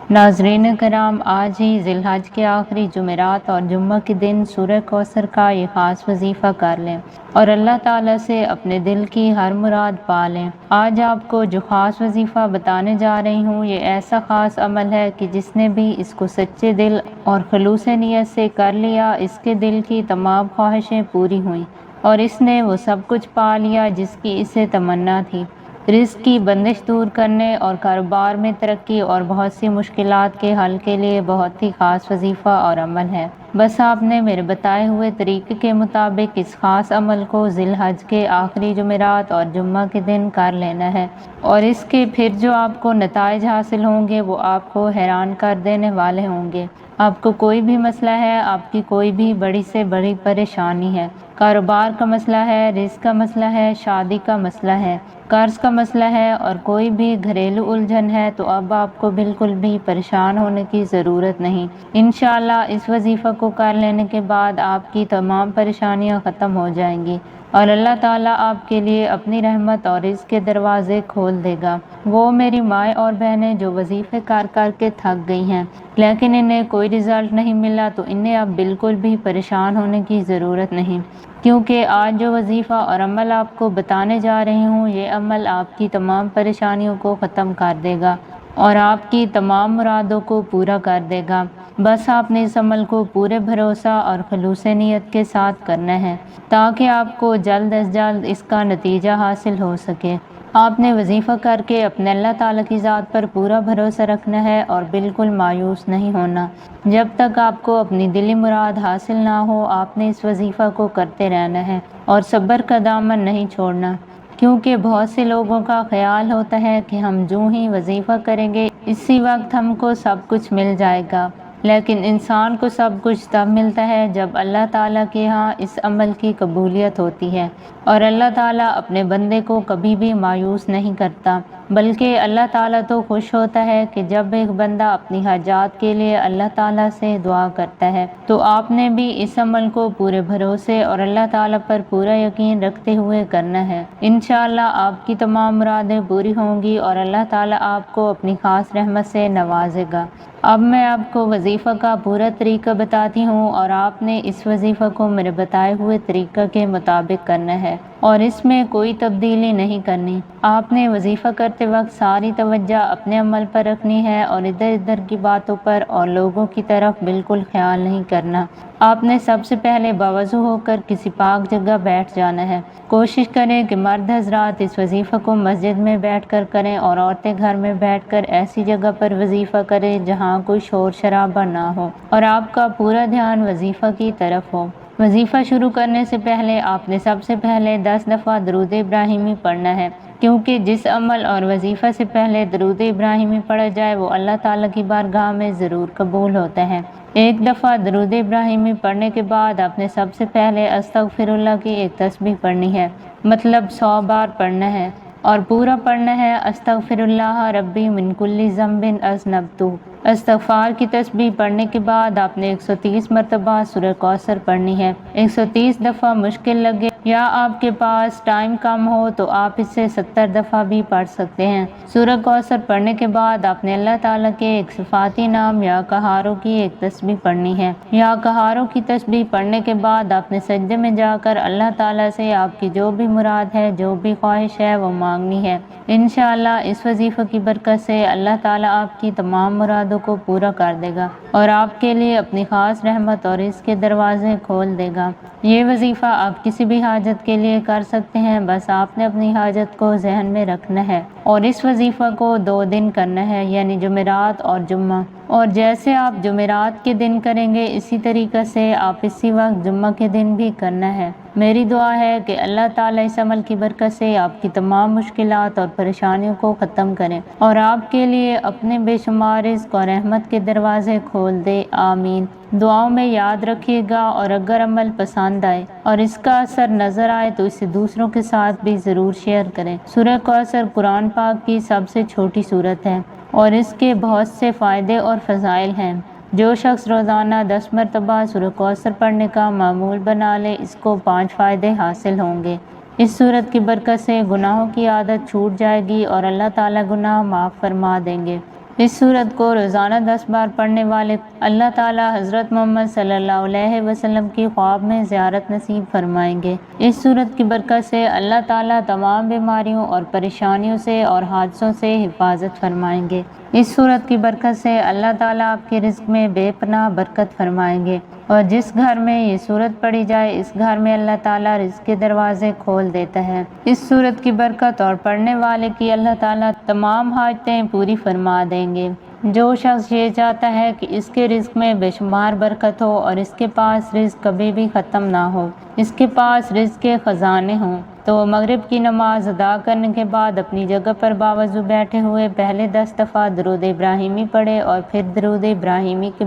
ناظرین کرام، آج ہی ذی الحج کے آخری جمعرات اور جمعہ کے دن سورہ کوثر کا یہ خاص وظیفہ کر لیں اور اللہ تعالیٰ سے اپنے دل کی ہر مراد پا لیں۔ آج آپ کو جو خاص وظیفہ بتانے جا رہی ہوں، یہ ایسا خاص عمل ہے کہ جس نے بھی اس کو سچے دل اور خلوص نیت سے کر لیا، اس کے دل کی تمام خواہشیں پوری ہوئیں اور اس نے وہ سب کچھ پا لیا جس کی اسے تمنا تھی۔ رزق کی بندش دور کرنے اور کاروبار میں ترقی اور بہت سی مشکلات کے حل کے لیے بہت ہی خاص وظیفہ اور عمل ہے۔ بس آپ نے میرے بتائے ہوئے طریقے کے مطابق اس خاص عمل کو ذی الحج کے آخری جمعرات اور جمعہ کے دن کر لینا ہے، اور اس کے پھر جو آپ کو نتائج حاصل ہوں گے وہ آپ کو حیران کر دینے والے ہوں گے۔ آپ کو کوئی بھی مسئلہ ہے، آپ کی کوئی بھی بڑی سے بڑی پریشانی ہے، کاروبار کا مسئلہ ہے، رزق کا مسئلہ ہے، شادی کا مسئلہ ہے، قرض کا مسئلہ ہے اور کوئی بھی گھریلو الجھن ہے، تو اب آپ کو بالکل بھی پریشان ہونے کی ضرورت نہیں۔ انشاءاللہ اس وظیفہ کو کر لینے کے بعد آپ کی تمام پریشانیاں ختم ہو جائیں گی اور اللہ تعالیٰ آپ کے لیے اپنی رحمت اور رزق کے دروازے کھول دے گا۔ وہ میری مائیں اور بہنیں جو وظیفے کر کر کے تھک گئی ہیں لیکن انہیں کوئی رزلٹ نہیں ملا، تو انہیں اب بالکل بھی پریشان ہونے کی ضرورت نہیں، کیونکہ آج جو وظیفہ اور عمل آپ کو بتانے جا رہی ہوں، یہ عمل آپ کی تمام پریشانیوں کو ختم کر دے گا اور آپ کی تمام مرادوں کو پورا کر دے گا۔ بس آپ نے اس عمل کو پورے بھروسہ اور خلوص نیت کے ساتھ کرنا ہے تاکہ آپ کو جلد از جلد اس کا نتیجہ حاصل ہو سکے۔ آپ نے وظیفہ کر کے اپنے اللہ تعالیٰ کی ذات پر پورا بھروسہ رکھنا ہے اور بالکل مایوس نہیں ہونا۔ جب تک آپ کو اپنی دلی مراد حاصل نہ ہو، آپ نے اس وظیفہ کو کرتے رہنا ہے اور صبر کا دامن نہیں چھوڑنا، کیونکہ بہت سے لوگوں کا خیال ہوتا ہے کہ ہم جو ہی وظیفہ کریں گے اسی وقت ہم کو سب کچھ مل جائے گا، لیکن انسان کو سب کچھ تب ملتا ہے جب اللہ تعالیٰ کے ہاں اس عمل کی قبولیت ہوتی ہے، اور اللہ تعالیٰ اپنے بندے کو کبھی بھی مایوس نہیں کرتا، بلکہ اللہ تعالیٰ تو خوش ہوتا ہے کہ جب ایک بندہ اپنی حاجات کے لیے اللہ تعالیٰ سے دعا کرتا ہے۔ تو آپ نے بھی اس عمل کو پورے بھروسے اور اللہ تعالیٰ پر پورا یقین رکھتے ہوئے کرنا ہے۔ انشاءاللہ آپ کی تمام مرادیں پوری ہوں گی اور اللہ تعالیٰ آپ کو اپنی خاص رحمت سے نوازے گا۔ اب میں آپ کو وظیفہ کا پورا طریقہ بتاتی ہوں اور آپ نے اس وظیفہ کو میرے بتائے ہوئے طریقہ کے مطابق کرنا ہے اور اس میں کوئی تبدیلی نہیں کرنی۔ آپ نے وظیفہ کرتے وقت ساری توجہ اپنے عمل پر رکھنی ہے اور ادھر ادھر کی باتوں پر اور لوگوں کی طرف بالکل خیال نہیں کرنا۔ آپ نے سب سے پہلے باوضو ہو کر کسی پاک جگہ بیٹھ جانا ہے۔ کوشش کریں کہ مرد حضرات اس وظیفہ کو مسجد میں بیٹھ کر کریں اور عورتیں گھر میں بیٹھ کر ایسی جگہ پر وظیفہ کریں جہاں کوئی شور شرابہ نہ ہو اور آپ کا پورا دھیان وظیفہ کی طرف ہو۔ وظیفہ شروع کرنے سے پہلے آپ نے سب سے پہلے 10 دفعہ درود ابراہیمی پڑھنا ہے، کیونکہ جس عمل اور وظیفہ سے پہلے درود ابراہیمی پڑھا جائے وہ اللہ تعالیٰ کی بارگاہ میں ضرور قبول ہوتا ہے۔ ایک دفعہ درود ابراہیمی پڑھنے کے بعد آپ نے سب سے پہلے استغفر اللہ کی ایک تسبیح پڑھنی ہے، مطلب 100 بار پڑھنا ہے اور پورا پڑھنا ہے۔ استغفر اللہ ربی من کل ذنب اذنبتہ۔ استغفار کی تسبیح پڑھنے کے بعد آپ نے 130 مرتبہ سورہ کوثر پڑھنی ہے۔ 130 دفعہ مشکل لگے یا آپ کے پاس ٹائم کم ہو تو آپ اس سے 70 دفعہ بھی پڑھ سکتے ہیں۔ سورہ کوثر پڑھنے کے بعد آپ نے اللہ تعالیٰ کے ایک صفاتی نام یا قہاروں کی ایک تسبیح پڑھنی ہے۔ یا قہاروں کی تسبیح پڑھنے کے بعد آپ نے سجدے میں جا کر اللہ تعالیٰ سے آپ کی جو بھی مراد ہے، جو بھی خواہش ہے وہ مانگنی ہے۔ انشاءاللہ اس وظیفہ کی برکت سے اللہ تعالیٰ آپ کی تمام مرادوں کو پورا کر دے گا اور آپ کے لیے اپنی خاص رحمت اور اس کے دروازے کھول دے گا۔ یہ وظیفہ آپ کسی بھی حاجت کے لیے کر سکتے ہیں، بس آپ نے اپنی حاجت کو ذہن میں رکھنا ہے اور اس وظیفہ کو 2 دن کرنا ہے، یعنی جمعرات اور جمعہ، اور جیسے آپ جمعرات کے دن کریں گے اسی طریقے سے آپ اسی وقت جمعہ کے دن بھی کرنا ہے۔ میری دعا ہے کہ اللہ تعالیٰ اس عمل کی برکت سے آپ کی تمام مشکلات اور پریشانیوں کو ختم کریں اور آپ کے لیے اپنے بے شمار رزق اور رحمت کے دروازے کھول دے۔ آمین۔ دعاؤں میں یاد رکھیے گا، اور اگر عمل پسند آئے اور اس کا اثر نظر آئے تو اسے دوسروں کے ساتھ بھی ضرور شیئر کریں۔ سورہ کوثر قرآن پاک کی سب سے چھوٹی سورت ہے اور اس کے بہت سے فائدے اور فضائل ہیں۔ جو شخص روزانہ 10 مرتبہ سورہ کوثر پڑھنے کا معمول بنا لے، اس کو 5 فائدے حاصل ہوں گے۔ اس سورت کی برکت سے گناہوں کی عادت چھوٹ جائے گی اور اللہ تعالیٰ گناہ معاف فرما دیں گے۔ اس صورت کو روزانہ 10 بار پڑھنے والے اللہ تعالیٰ حضرت محمد صلی اللہ علیہ وسلم کی خواب میں زیارت نصیب فرمائیں گے۔ اس صورت کی برکت سے اللہ تعالیٰ تمام بیماریوں اور پریشانیوں سے اور حادثوں سے حفاظت فرمائیں گے۔ اس صورت کی برکت سے اللہ تعالیٰ آپ کے رزق میں بے پناہ برکت فرمائیں گے، اور جس گھر میں یہ صورت پڑھی جائے اس گھر میں اللہ تعالیٰ رزق کے دروازے کھول دیتا ہے۔ اس صورت کی برکت اور پڑھنے والے کی اللہ تعالیٰ تمام حاجتیں پوری فرما دیں گے۔ جو شخص یہ چاہتا ہے کہ اس کے رزق میں بے شمار برکت ہو اور اس کے پاس رزق کبھی بھی ختم نہ ہو، اس کے پاس رزق کے خزانے ہوں، تو مغرب کی نماز ادا کرنے کے بعد اپنی جگہ پر باوضو بیٹھے ہوئے پہلے 10 دفعہ درود ابراہیمی پڑھے، اور پھر درود ابراہیمی کے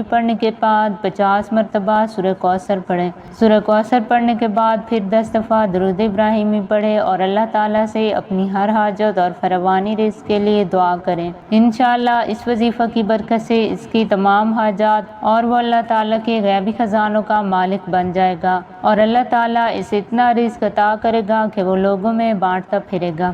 پڑھنے کے بعد 50 مرتبہ سورہ کوثر پڑھیں۔ سورہ کوثر پڑھنے کے بعد پھر 10 دفعہ درود ابراہیمی پڑھے اور اللہ تعالیٰ سے اپنی ہر حاجت اور فراوانی رزق کے لیے دعا کریں۔ انشاءاللہ اس وظیفہ کی برکت سے اس کی تمام حاجات اور وہ اللہ تعالیٰ کے غیبی خزانوں کا مالک بن جائے گا، اور اللہ تعالیٰ اسے اتنا رزق عطا کرے گا کہ وہ لوگوں میں بانٹتا پھرے گا۔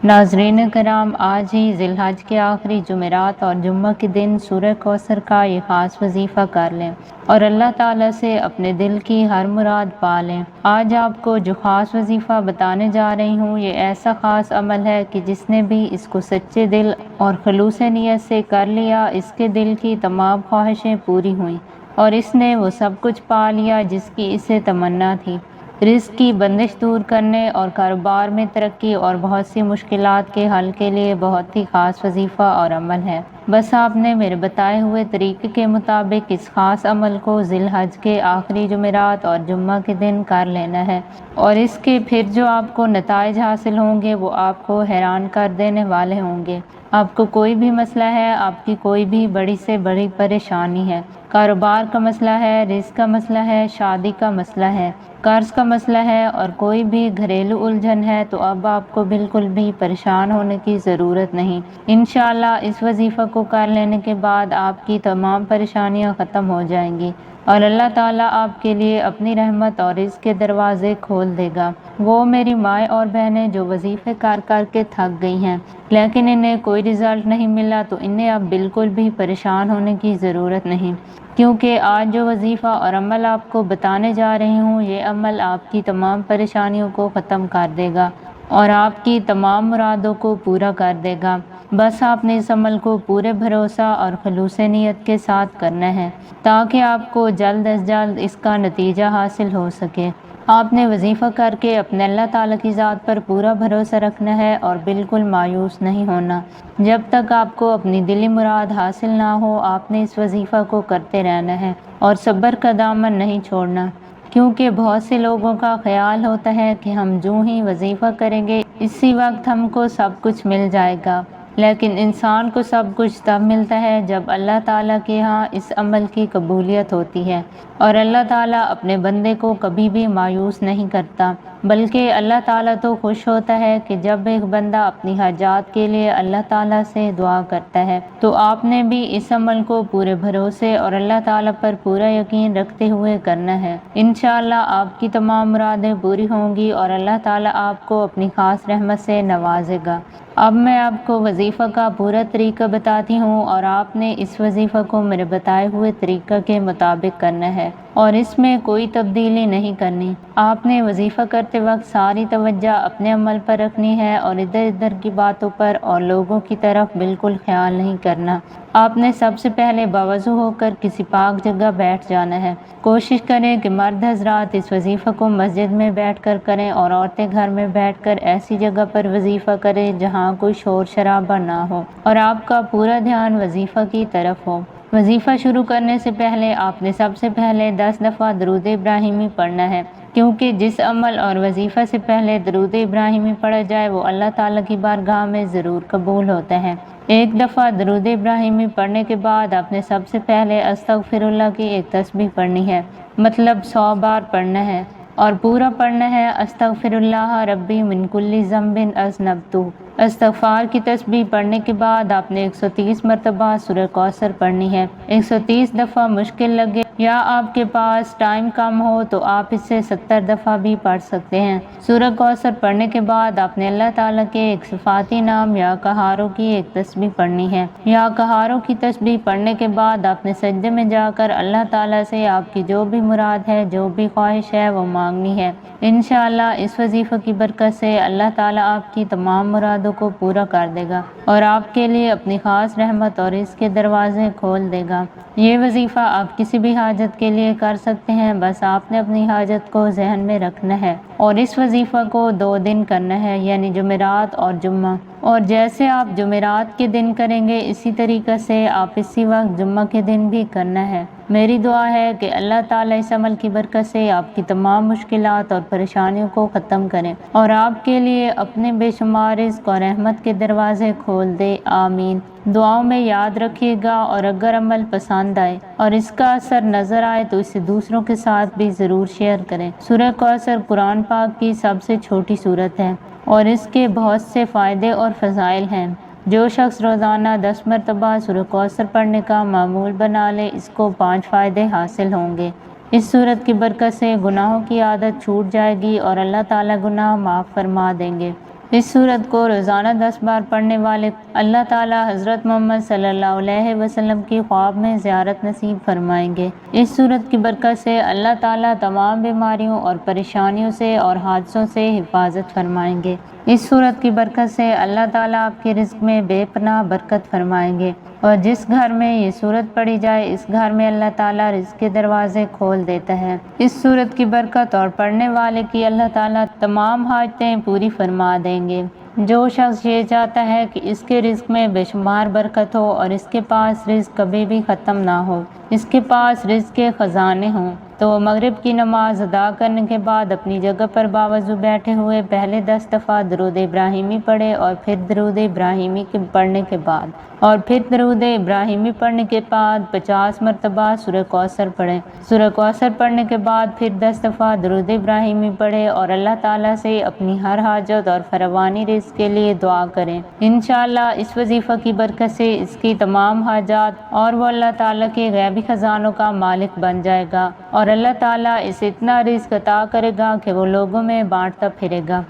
ناظرین کرام، آج ہی ذی الحج کے آخری جمعرات اور جمعہ کے دن سورہ کوثر کا یہ خاص وظیفہ کر لیں اور اللہ تعالیٰ سے اپنے دل کی ہر مراد پا لیں۔ آج آپ کو جو خاص وظیفہ بتانے جا رہی ہوں، یہ ایسا خاص عمل ہے کہ جس نے بھی اس کو سچے دل اور خلوص نیت سے کر لیا، اس کے دل کی تمام خواہشیں پوری ہوئیں اور اس نے وہ سب کچھ پا لیا جس کی اسے تمنا تھی۔ رزق کی بندش دور کرنے اور کاروبار میں ترقی اور بہت سی مشکلات کے حل کے لیے بہت ہی خاص وظیفہ اور عمل ہے۔ بس آپ نے میرے بتائے ہوئے طریقے کے مطابق اس خاص عمل کو ذی الحج کے آخری جمعرات اور جمعہ کے دن کر لینا ہے، اور اس کے پھر جو آپ کو نتائج حاصل ہوں گے وہ آپ کو حیران کر دینے والے ہوں گے۔ آپ کو کوئی بھی مسئلہ ہے، آپ کی کوئی بھی بڑی سے بڑی پریشانی ہے، کاروبار کا مسئلہ ہے، رزق کا مسئلہ ہے، شادی کا مسئلہ ہے، قرض کا مسئلہ ہے اور کوئی بھی گھریلو الجھن ہے، تو اب آپ کو بالکل بھی پریشان ہونے کی ضرورت نہیں۔ انشاءاللہ اس وظیفہ کو کر لینے کے بعد آپ کی تمام پریشانیاں ختم ہو جائیں گی اور اللہ تعالیٰ آپ کے لیے اپنی رحمت اور رزق کے دروازے کھول دے گا۔ وہ میری مائیں اور بہنیں جو وظیفے کر کر کے تھک گئی ہیں لیکن انہیں کوئی رزلٹ نہیں ملا، تو انہیں اب بالکل بھی پریشان ہونے کی ضرورت نہیں، کیونکہ آج جو وظیفہ اور عمل آپ کو بتانے جا رہی ہوں، یہ عمل آپ کی تمام پریشانیوں کو ختم کر دے گا اور آپ کی تمام مرادوں کو پورا کر دے گا۔ بس آپ نے اس عمل کو پورے بھروسہ اور خلوص نیت کے ساتھ کرنا ہے تاکہ آپ کو جلد از جلد اس کا نتیجہ حاصل ہو سکے۔ آپ نے وظیفہ کر کے اپنے اللہ تعالیٰ کی ذات پر پورا بھروسہ رکھنا ہے اور بالکل مایوس نہیں ہونا۔ جب تک آپ کو اپنی دلی مراد حاصل نہ ہو، آپ نے اس وظیفہ کو کرتے رہنا ہے اور صبر کا دامن نہیں چھوڑنا، کیونکہ بہت سے لوگوں کا خیال ہوتا ہے کہ ہم جو ہی وظیفہ کریں گے اسی وقت ہم کو سب کچھ مل جائے گا، لیکن انسان کو سب کچھ تب ملتا ہے جب اللہ تعالیٰ کے ہاں اس عمل کی قبولیت ہوتی ہے، اور اللہ تعالیٰ اپنے بندے کو کبھی بھی مایوس نہیں کرتا، بلکہ اللہ تعالیٰ تو خوش ہوتا ہے کہ جب ایک بندہ اپنی حاجات کے لیے اللہ تعالیٰ سے دعا کرتا ہے۔ تو آپ نے بھی اس عمل کو پورے بھروسے اور اللہ تعالیٰ پر پورا یقین رکھتے ہوئے کرنا ہے۔ انشاءاللہ آپ کی تمام مرادیں پوری ہوں گی اور اللہ تعالیٰ آپ کو اپنی خاص رحمت سے نوازے گا۔ اب میں آپ کو وظیفہ کا پورا طریقہ بتاتی ہوں اور آپ نے اس وظیفہ کو میرے بتائے ہوئے طریقہ کے مطابق کرنا ہے اور اس میں کوئی تبدیلی نہیں کرنی۔ آپ نے وظیفہ کرتے وقت ساری توجہ اپنے عمل پر رکھنی ہے اور ادھر ادھر کی باتوں پر اور لوگوں کی طرف بالکل خیال نہیں کرنا۔ آپ نے سب سے پہلے باوضو ہو کر کسی پاک جگہ بیٹھ جانا ہے۔ کوشش کریں کہ مرد حضرات اس وظیفہ کو مسجد میں بیٹھ کر کریں اور عورتیں گھر میں بیٹھ کر ایسی جگہ پر وظیفہ کریں جہاں کوئی شور شرابہ نہ ہو اور آپ کا پورا دھیان وظیفہ کی طرف ہو۔ وظیفہ شروع کرنے سے پہلے آپ نے سب سے پہلے 10 دفعہ درود ابراہیمی پڑھنا ہے، کیونکہ جس عمل اور وظیفہ سے پہلے درود ابراہیمی پڑھا جائے وہ اللہ تعالیٰ کی بارگاہ میں ضرور قبول ہوتا ہے۔ ایک دفعہ درود ابراہیمی پڑھنے کے بعد آپ نے سب سے پہلے استغفر اللہ کی ایک تسبیح پڑھنی ہے، مطلب 100 بار پڑھنا ہے اور پورا پڑھنا ہے۔ استغفر اللہ ربی من کل ذنب اذنبتہ۔ استغفار کی تسبیح پڑھنے کے بعد آپ نے 130 مرتبہ سورہ کوثر پڑھنی ہے۔ 130 دفعہ مشکل لگے یا آپ کے پاس ٹائم کم ہو تو آپ اسے 70 دفعہ بھی پڑھ سکتے ہیں۔ سورہ کوثر پڑھنے کے بعد آپ نے اللہ تعالیٰ کے ایک صفاتی نام یا قہاروں کی ایک تسبیح پڑھنی ہے۔ یا قہاروں کی تسبیح پڑھنے کے بعد آپ نے سجدے میں جا کر اللہ تعالیٰ سے آپ کی جو بھی مراد ہے، جو بھی خواہش ہے، وہ مانگنی ہے۔ انشاءاللہ اس وظیفے کی برکت سے اللہ تعالیٰ آپ کی تمام مرادوں کو پورا کر دے گا اور آپ کے لیے اپنی خاص رحمت اور رزق کے دروازے کھول دے گا۔ یہ وظیفہ آپ کسی بھی حاجت کے لیے کر سکتے ہیں، بس آپ نے اپنی حاجت کو ذہن میں رکھنا ہے اور اس وظیفہ کو 2 دن کرنا ہے، یعنی جمعرات اور جمعہ۔ اور جیسے آپ جمعرات کے دن کریں گے اسی طریقے سے آپ اسی وقت جمعہ کے دن بھی کرنا ہے۔ میری دعا ہے کہ اللہ تعالیٰ اس عمل کی برکت سے آپ کی تمام مشکلات اور پریشانیوں کو ختم کریں اور آپ کے لیے اپنے بے شمار رزق اور رحمت کے دروازے کھول دے۔ آمین۔ دعاؤں میں یاد رکھیے گا اور اگر عمل پسند آئے اور اس کا اثر نظر آئے تو اسے دوسروں کے ساتھ بھی ضرور شیئر کریں۔ سورہ کوثر قرآن پاک کی سب سے چھوٹی سورت ہے اور اس کے بہت سے فائدے اور فضائل ہیں۔ جو شخص روزانہ 10 مرتبہ سورہ کوثر پڑھنے کا معمول بنا لے اس کو 5 فائدے حاصل ہوں گے۔ اس سورت کی برکت سے گناہوں کی عادت چھوٹ جائے گی اور اللہ تعالیٰ گناہ معاف فرما دیں گے۔ اس سورت کو روزانہ 10 بار پڑھنے والے اللہ تعالیٰ حضرت محمد صلی اللہ علیہ وسلم کی خواب میں زیارت نصیب فرمائیں گے۔ اس سورت کی برکت سے اللہ تعالیٰ تمام بیماریوں اور پریشانیوں سے اور حادثوں سے حفاظت فرمائیں گے۔ اس سورت کی برکت سے اللہ تعالیٰ آپ کے رزق میں بے پناہ برکت فرمائیں گے اور جس گھر میں یہ سورت پڑھی جائے اس گھر میں اللہ تعالیٰ رزق کے دروازے کھول دیتا ہے۔ اس سورت کی برکت اور پڑھنے والے کی اللہ تعالیٰ تمام حاجتیں پوری فرما دیں گے۔ جو شخص یہ چاہتا ہے کہ اس کے رزق میں بے شمار برکت ہو اور اس کے پاس رزق کبھی بھی ختم نہ ہو، اس کے پاس رزق کے خزانے ہوں، تو مغرب کی نماز ادا کرنے کے بعد اپنی جگہ پر باوضو بیٹھے ہوئے پہلے 10 دفعہ درود ابراہیمی پڑھے اور پھر درود ابراہیمی کے پڑھنے کے بعد اور پھر درود ابراہیمی پڑھنے کے بعد 50 مرتبہ سورہ کوثر پڑھیں۔ سورہ کوثر پڑھنے کے بعد پھر 10 دفعہ درود ابراہیمی پڑھے اور اللہ تعالیٰ سے اپنی ہر حاجت اور فراوانی رزق کے لیے دعا کریں۔ انشاءاللہ اس وظیفہ کی برکت سے اس کی تمام حاجات اور وہ اللہ تعالیٰ کے غیبی خزانوں کا مالک بن جائے گا اور اللہ تعالیٰ اسے اتنا رزق عطا کرے گا کہ وہ لوگوں میں بانٹتا پھرے گا۔